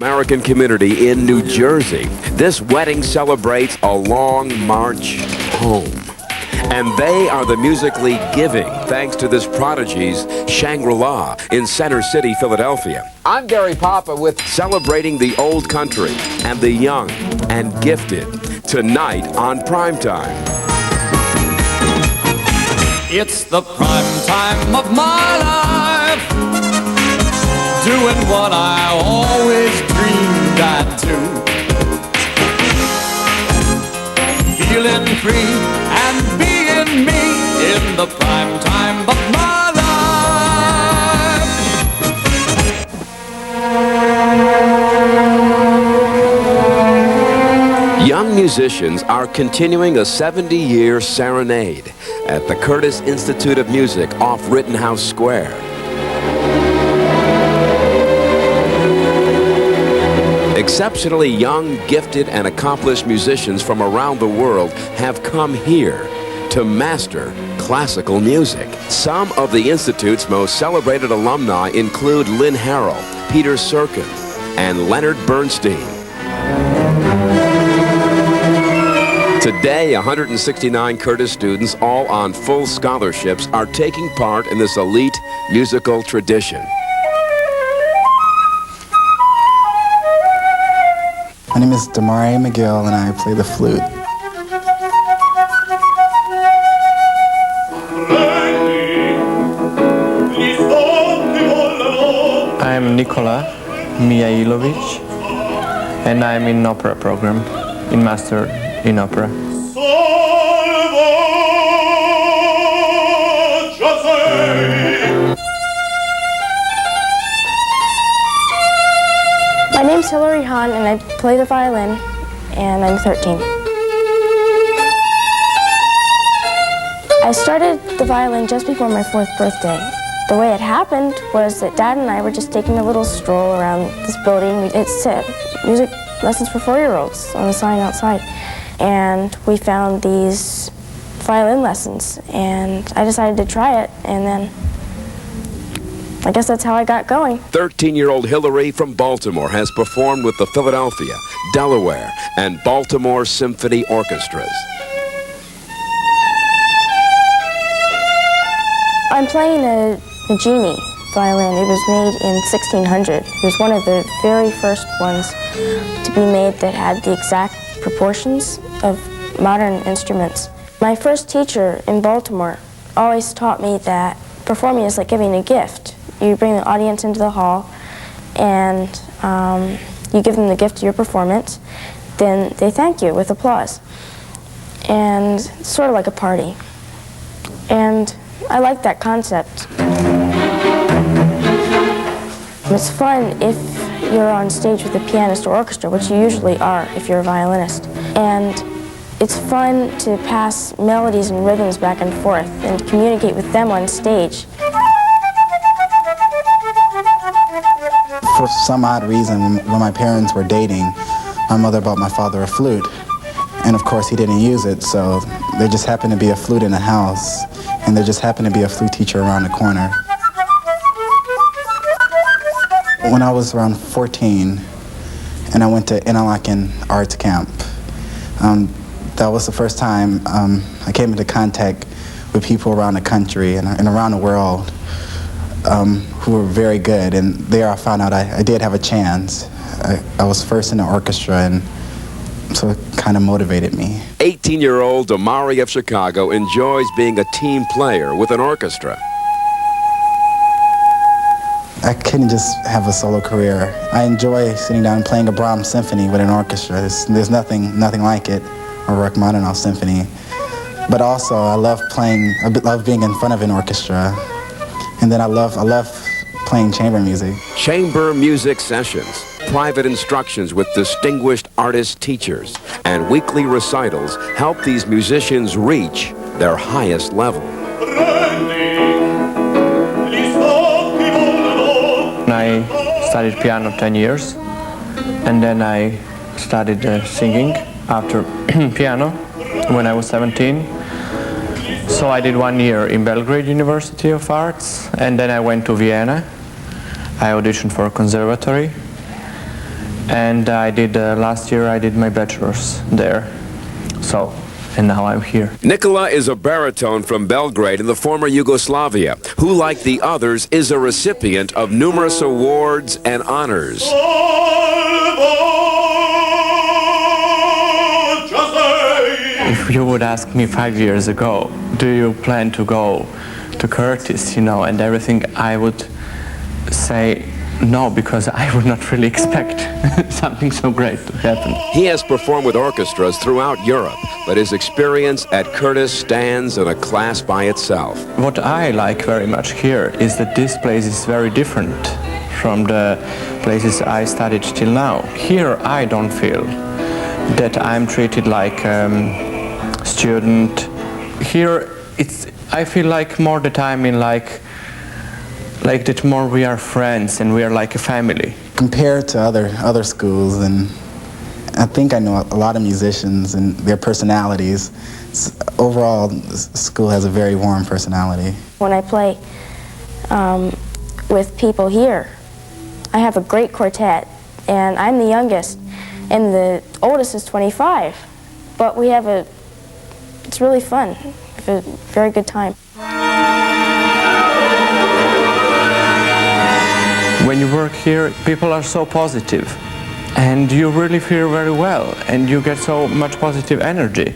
American community in New Jersey. This wedding celebrates a long march home. And they are the musically giving, thanks to this prodigy's Shangri-La in Center City, Philadelphia. I'm Gary Papa with Celebrating the Old Country and the Young and Gifted, tonight on Primetime. It's the prime time of my life, doing what I always dreamed I'd do, feeling free and being me in the prime time of my life. Young musicians are continuing a 70-year serenade at the Curtis Institute of Music off Rittenhouse Square. Exceptionally young, gifted, and accomplished musicians from around the world have come here to master classical music. Some of the Institute's most celebrated alumni include Lynn Harrell, Peter Serkin, and Leonard Bernstein. Today, 169 Curtis students, all on full scholarships, are taking part in this elite musical tradition. My name is Damari McGill, and I play the flute. I'm Nikola Mijailovic, and I'm in opera program, in Master in Opera. My name's Hillary Hahn, and I play the violin, and I'm 13. I started the violin just before my 4th birthday. The way it happened was that Dad and I were just taking a little stroll around this building. It said music lessons for 4-year-olds on the sign outside. And we found these violin lessons, and I decided to try it, and then I guess that's how I got going. 13-year-old Hillary from Baltimore has performed with the Philadelphia, Delaware, and Baltimore Symphony Orchestras. I'm playing a Genie violin. It was made in 1600. It was one of the very first ones to be made that had the exact proportions of modern instruments. My first teacher in Baltimore always taught me that performing is like giving a gift. You bring the audience into the hall, and you give them the gift of your performance. Then they thank you with applause. And it's sort of like a party. And I like that concept. It's fun if you're on stage with a pianist or orchestra, which you usually are if you're a violinist. And it's fun to pass melodies and rhythms back and forth and communicate with them on stage. For some odd reason, when my parents were dating, my mother bought my father a flute. And of course, he didn't use it, so there just happened to be a flute in the house, and there just happened to be a flute teacher around the corner. When I was around 14, and I went to Interlochen Arts Camp, that was the first time I came into contact with people around the country and around the world who were very good, and there I found out I did have a chance. I was first in the orchestra, and so it kind of motivated me. 18-year-old Damari of Chicago enjoys being a team player with an orchestra. I couldn't just have a solo career. I enjoy sitting down and playing a Brahms symphony with an orchestra. There's nothing like it, or Rachmaninoff symphony. But also, I love being in front of an orchestra. And then I love playing chamber music. Chamber music sessions, private instructions with distinguished artist teachers, and weekly recitals help these musicians reach their highest level. I studied piano 10 years, and then I started singing after piano when I was 17. So I did 1 year in Belgrade University of Arts, and then I went to Vienna. I auditioned for a conservatory, And I did, last year I did my bachelor's there. So, and now I'm here. Nikola is a baritone from Belgrade in the former Yugoslavia, who, like the others, is a recipient of numerous awards and honors. If you would ask me 5 years ago, do you plan to go to Curtis, and everything, I would say no, because I would not really expect something so great to happen. He has performed with orchestras throughout Europe, but his experience at Curtis stands in a class by itself. What I like very much here is that this place is very different from the places I studied till now. Here I don't feel that I'm treated like student. Here I feel like more that I'm in like that more we are friends and we are like a family. Compared to other schools, and I think I know a lot of musicians and their personalities. Overall, the school has a very warm personality. When I play with people here, I have a great quartet, and I'm the youngest, and the oldest is 25. But it's really fun. We have a very good time. When you work here, people are so positive, and you really feel very well, and you get so much positive energy.